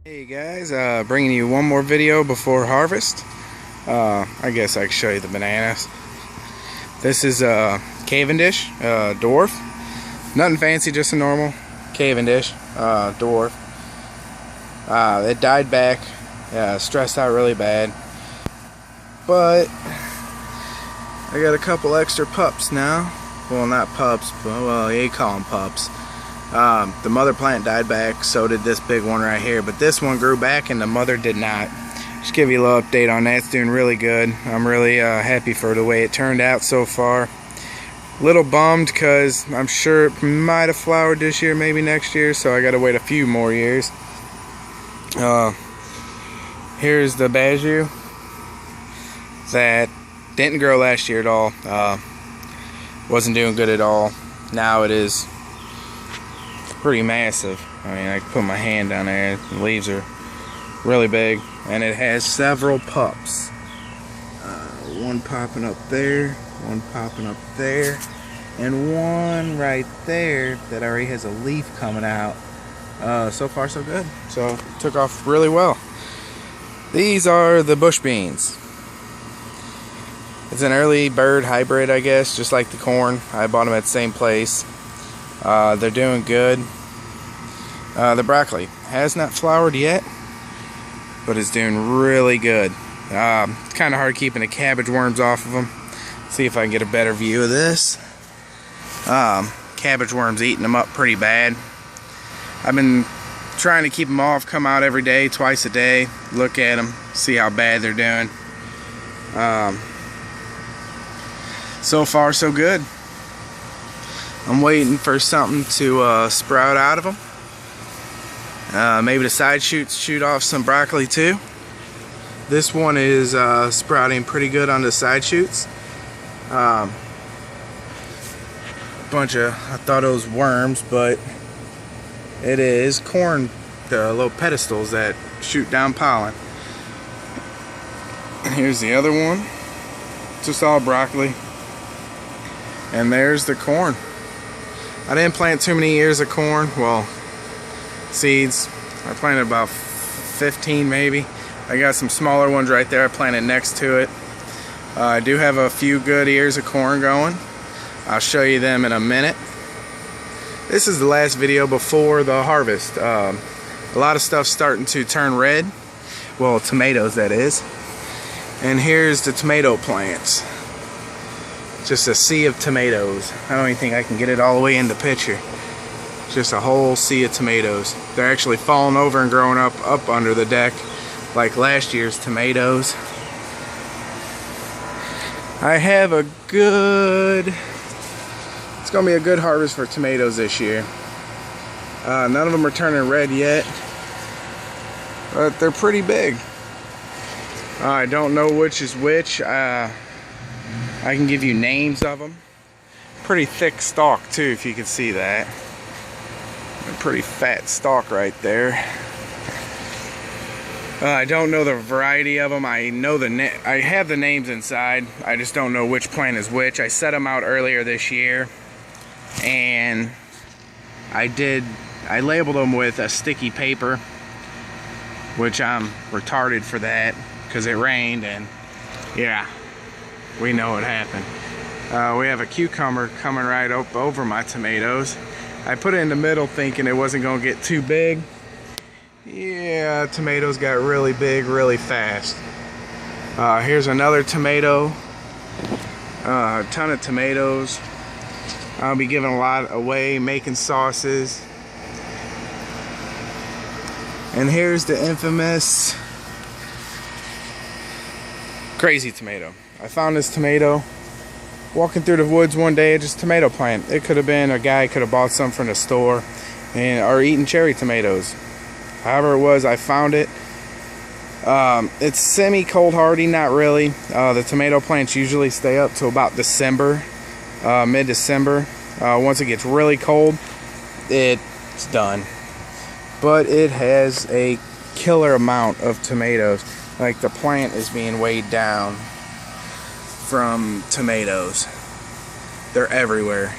Hey guys, bringing you one more video before harvest. I guess I can show you the bananas. This is Cavendish, dwarf. Nothing fancy, just a normal Cavendish, dwarf. It died back, stressed out really bad. But I got a couple extra pups now. Well, not pups, but well, you call them pups. The mother plant died back, so did this big one right here, but this one grew back and the mother did not. Just give you a little update on that. It's doing really good. I'm really happy for the way it turned out so far. Little bummed because I'm sure it might have flowered this year, maybe next year, so I gotta wait a few more years. Here's the Bajou that didn't grow last year at all. Wasn't doing good at all. Now it is pretty massive. I mean, I can put my hand down there. The leaves are really big, and it has several pups. One popping up there, one popping up there, and one right there that already has a leaf coming out. So far so good. So took off really well. These are the bush beans. It's an early bird hybrid, I guess, just like the corn. I bought them at the same place. They're doing good. The broccoli has not flowered yet, but it's doing really good. It's kind of hard keeping the cabbage worms off of them. See if I can get a better view of this. Cabbage worms eating them up pretty bad. I've been trying to keep them off, come out every day, twice a day, look at them, see how bad they're doing. So far so good. I'm waiting for something to sprout out of them. Maybe the side shoots shoot off some broccoli too. This one is sprouting pretty good on the side shoots. A bunch of, I thought it was worms, but it is corn, the little pedestals that shoot down pollen. And here's the other one. Just all broccoli. And there's the corn. I didn't plant too many ears of corn, well, seeds. I planted about 15 maybe. I got some smaller ones right there I planted next to it. I do have a few good ears of corn going. I'll show you them in a minute. This is the last video before the harvest. A lot of stuff starting to turn red. Well, tomatoes that is. And here's the tomato plants. Just a sea of tomatoes. I don't even think I can get it all the way in the picture. Just a whole sea of tomatoes. They're actually falling over and growing up under the deck like last year's tomatoes. I have a good, it's gonna be a good harvest for tomatoes this year. None of them are turning red yet, but they're pretty big. I don't know which is which. I can give you names of them. Pretty thick stalk too, if you can see that. A pretty fat stalk right there. I don't know the variety of them. I know I have the names inside. I just don't know which plant is which. I set them out earlier this year, and I labeled them with a sticky paper, which I'm retarded for that because it rained, and yeah, we know what happened. We have a cucumber coming right up over my tomatoes. I put it in the middle thinking it wasn't going to get too big. Yeah, tomatoes got really big really fast. Here's another tomato. A ton of tomatoes. I'll be giving a lot away, making sauces. And here's the infamous crazy tomato. I found this tomato walking through the woods one day, just a tomato plant. It could have been a guy could have bought some from the store or eating cherry tomatoes. However it was, I found it. It's semi-cold hardy, not really. The tomato plants usually stay up to about December, mid-December. Once it gets really cold, it's done. But it has a killer amount of tomatoes. Like the plant is being weighed down from tomatoes. They're everywhere.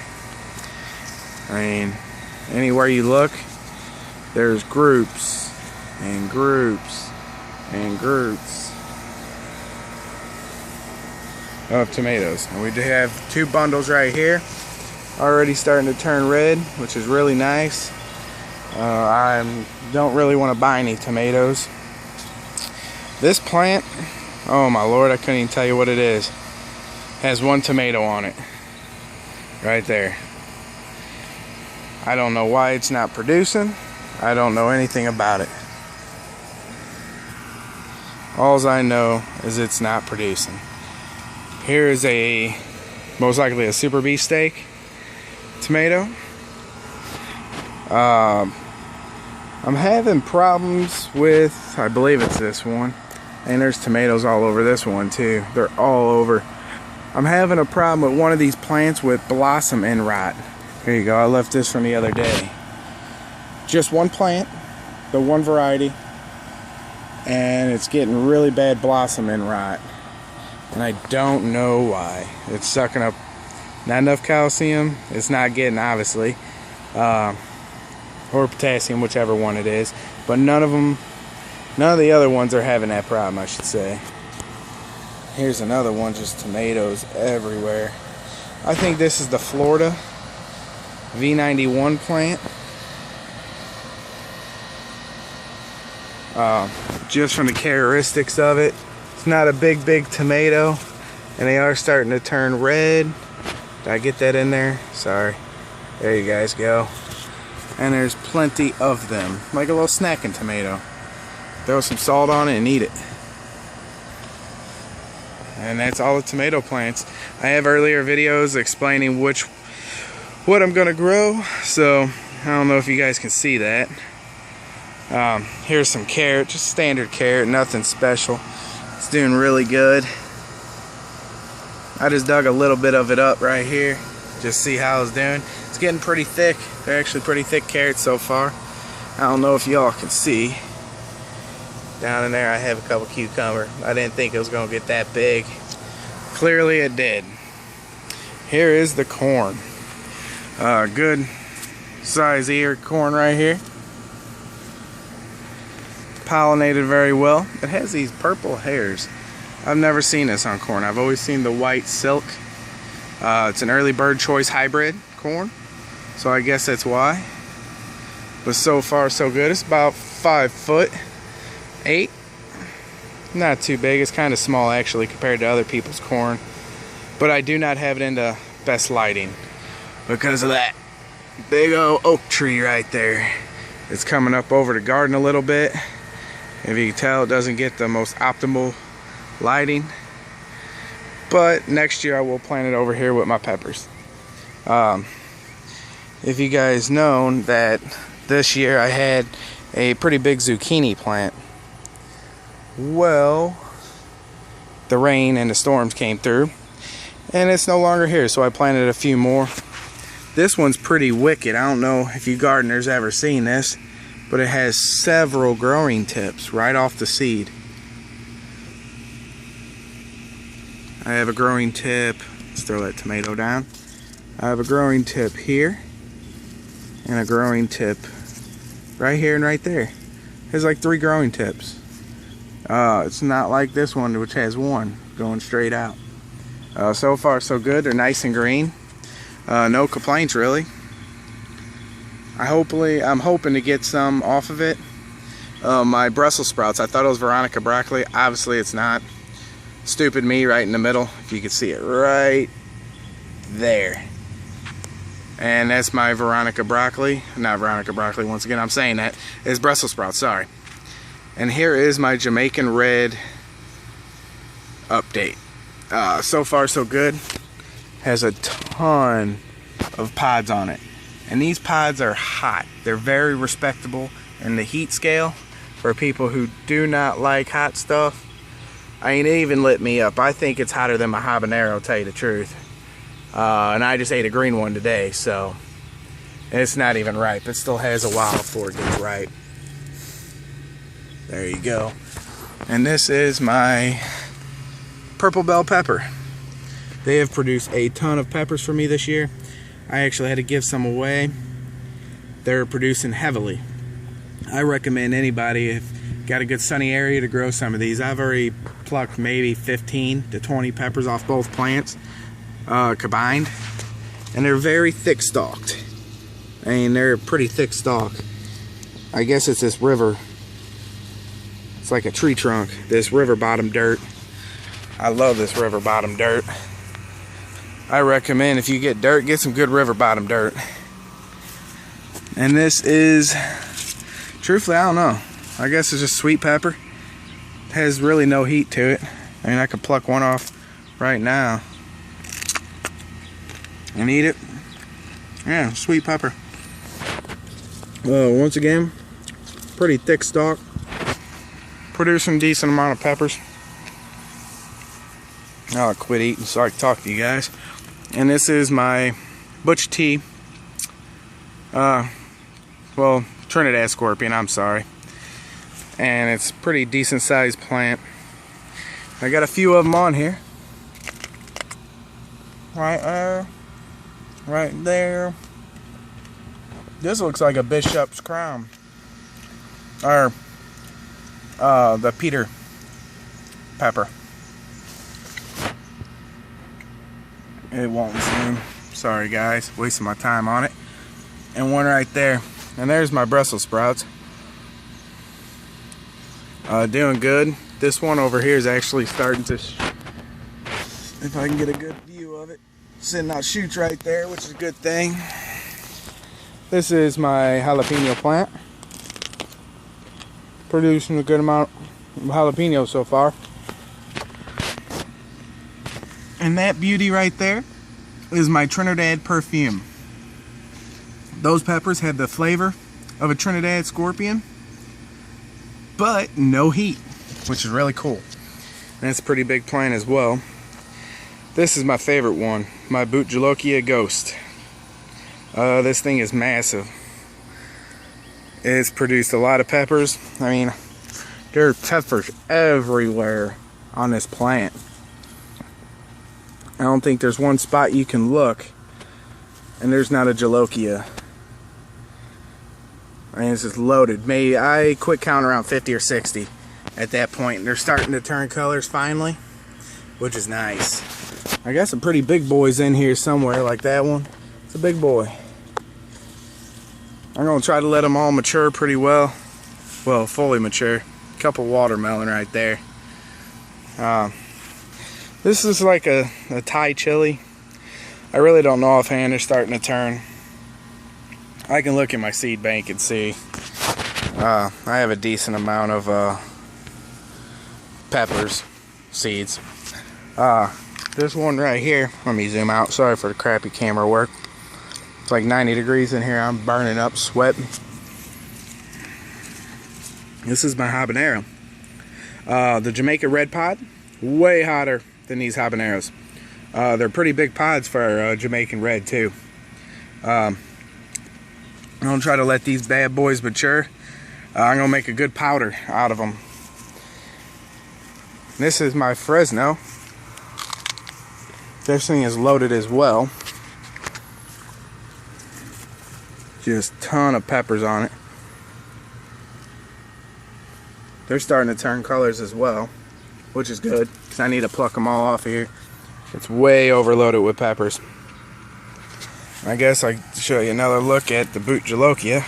I mean, anywhere you look, there's groups and groups and groups of tomatoes. And we do have 2 bundles right here, already starting to turn red, which is really nice. I don't really want to buy any tomatoes. This plant, oh my lord, I couldn't even tell you what it is. Has 1 tomato on it right there. I don't know why it's not producing. I don't know anything about it. All I know is it's not producing. Here is a most likely a super beefsteak tomato. I'm having problems with, I believe it's this one, and there's tomatoes all over this one too. They're all over. I'm having a problem with one of these plants with blossom end rot. Here you go, I left this from the other day. Just one plant, the one variety, and it's getting really bad blossom end rot. And I don't know why. It's sucking up not enough calcium. It's not getting, obviously, or potassium, whichever one it is. But none of the other ones are having that problem, I should say. Here's another one, just tomatoes everywhere. I think this is the Florida V91 plant. Just from the characteristics of it, it's not a big tomato, and they are starting to turn red. Did I get that in there? Sorry. There you guys go. And there's plenty of them, like a little snacking tomato. Throw some salt on it and eat it. And that's all the tomato plants. I have earlier videos explaining what I'm gonna grow, so I don't know if you guys can see that. Here's some carrot, just standard carrot, nothing special. It's doing really good. I just dug a little bit of it up right here, just see how it's doing. It's getting pretty thick. They're actually pretty thick carrots so far. I don't know if y'all can see. Down in there I have a couple cucumber. I didn't think it was gonna get that big. Clearly it did. Here is the corn. Good size ear corn right here. Pollinated very well. It has these purple hairs. I've never seen this on corn. I've always seen the white silk. It's an early bird choice hybrid corn, so I guess that's why. But so far so good. It's about 5'8". Not too big. It's kind of small actually compared to other people's corn. But I do not have it in the best lighting because of that big old oak tree right there. It's coming up over the garden a little bit. If you can tell, it doesn't get the most optimal lighting. But next year I will plant it over here with my peppers. If you guys know that this year I had a pretty big zucchini plant. Well, the rain and the storms came through and it's no longer here, so I planted a few more. This one's pretty wicked. I don't know if you gardeners ever seen this, but it has several growing tips right off the seed. I have a growing tip. Let's throw that tomato down. I have a growing tip here and a growing tip right here and right there. There's like 3 growing tips. It's not like this one, which has 1 going straight out. So far so good. They're nice and green. No complaints really. I'm hoping to get some off of it. My Brussels sprouts, I thought it was Veronica broccoli. Obviously it's not. Stupid me, right in the middle. If you can see it right there. And that's my Veronica broccoli. Not Veronica broccoli, once again I'm saying that. It's Brussels sprouts, sorry. And here is my Jamaican red update. So far so good. Has a ton of pods on it. And these pods are hot. They're very respectable in the heat scale for people who do not like hot stuff. I mean, it even lit me up. I think it's hotter than my habanero, to tell you the truth. And I just ate a green one today, so it's not even ripe. It still has a while before it gets ripe. There you go. And this is my purple bell pepper. They have produced a ton of peppers for me this year. I actually had to give some away. They're producing heavily. I recommend anybody, if got a good sunny area, to grow some of these. I've already plucked maybe 15 to 20 peppers off both plants combined, and they're very thick stalked. I mean, they're a pretty thick stalk. I guess it's this river. It's like a tree trunk, this river bottom dirt. I love this river bottom dirt. I recommend, if you get dirt, get some good river bottom dirt. And this is, truthfully, I don't know. I guess it's just sweet pepper. It has really no heat to it. I mean, I could pluck one off right now and eat it. Yeah, sweet pepper. Once again, pretty thick stalk. Producing a decent amount of peppers. I'll quit eating so I can talk to you guys. And this is my Butch T. Well, Trinidad scorpion, I'm sorry. And it's a pretty decent sized plant. I got a few of them on here. Right there. Right there. This looks like a bishop's crown. Or the Peter pepper. It won't zoom. Sorry guys, wasting my time on it. And one right there. And there's my Brussels sprouts. Doing good. This one over here is actually starting to, if I can get a good view of it, sending out shoots right there, which is a good thing. This is my jalapeno plant. Producing a good amount of jalapenos so far. And that beauty right there is my Trinidad perfume. Those peppers have the flavor of a Trinidad scorpion, but no heat, which is really cool. And it's a pretty big plant as well. This is my favorite one, my boot jolokia ghost. This thing is massive. It's produced a lot of peppers. I mean, there are peppers everywhere on this plant. I don't think there's one spot you can look and there's not a jolokia. I mean, it's just loaded. Maybe I quit counting around 50 or 60 at that point. And they're starting to turn colors finally, which is nice. I got some pretty big boys in here somewhere, like that one. It's a big boy. I'm gonna try to let them all mature pretty well. Well, fully mature. Couple watermelon right there. This is like a Thai chili. I really don't know offhand. They're starting to turn. I can look in my seed bank and see. I have a decent amount of peppers, seeds. This one right here, let me zoom out. Sorry for the crappy camera work. It's like 90 degrees in here. I'm burning up, sweating. This is my habanero. The Jamaica red pod, way hotter than these habaneros. They're pretty big pods for Jamaican red too. I'm gonna try to let these bad boys mature. I'm gonna make a good powder out of them. This is my Fresno. This thing is loaded as well. Just a ton of peppers on it. They're starting to turn colors as well, which is good because I need to pluck them all off here. It's way overloaded with peppers. I guess I show you another look at the boot jolokia.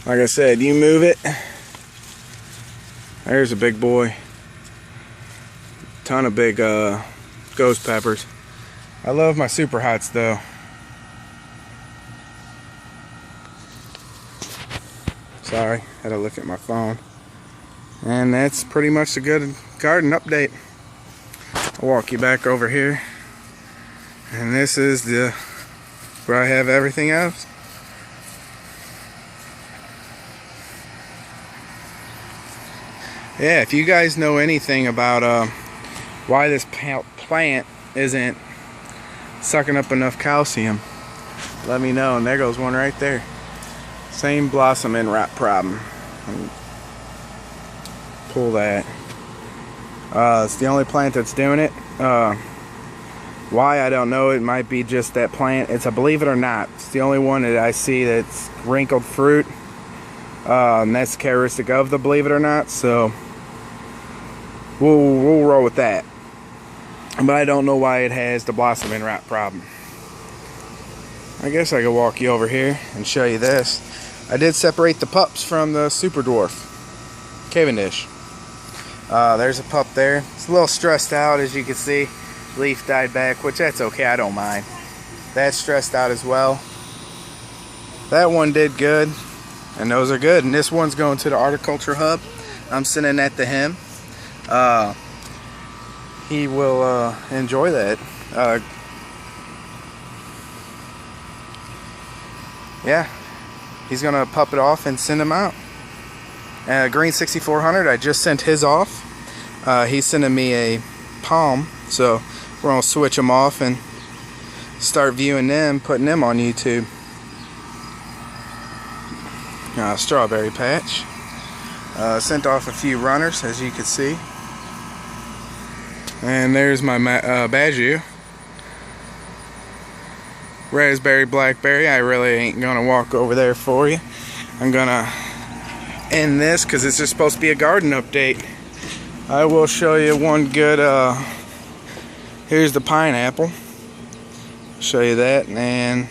Like I said, you move it. There's a big boy. Ton of big ghost peppers. I love my super hots though. Sorry, had to look at my phone. And that's pretty much a good garden update. I'll walk you back over here. And this is the where I have everything else. Yeah, if you guys know anything about why this plant isn't sucking up enough calcium, let me know. And there goes one right there. Same blossom end rot problem. Pull that. It's the only plant that's doing it. Why, I don't know. It might be just that plant. It's a believe it or not. It's the only one that I see that's wrinkled fruit. And that's the characteristic of the believe it or not, so we'll roll with that. But I don't know why it has the blossoming rot problem. I guess I could walk you over here and show you this. I did separate the pups from the super dwarf Cavendish. There's a pup there. It's a little stressed out, as you can see. Leaf died back, which that's okay, I don't mind. That's stressed out as well. That one did good, and those are good. And this one's going to the horticulture hub. I'm sending that to him. He will enjoy that. Yeah, he's gonna pup it off and send him out. Green 6400, I just sent his off. He's sending me a palm, so we're gonna switch them off and start viewing them, putting them on YouTube. Strawberry patch. Sent off a few runners, as you can see. And there's my Baju. Raspberry, blackberry. I really ain't gonna walk over there for you. I'm gonna end this because it's just supposed to be a garden update. I will show you one good. Here's the pineapple. Show you that, and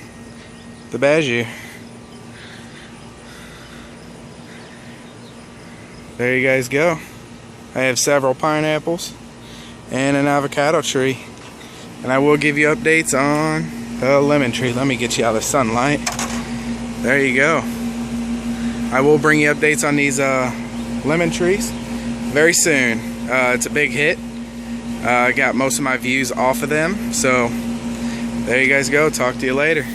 the Baju. There you guys go. I have several pineapples and an avocado tree, and I will give you updates on the lemon tree. Let me get you out of the sunlight. There you go. I will bring you updates on these lemon trees very soon. It's a big hit. I got most of my views off of them, so there you guys go. Talk to you later.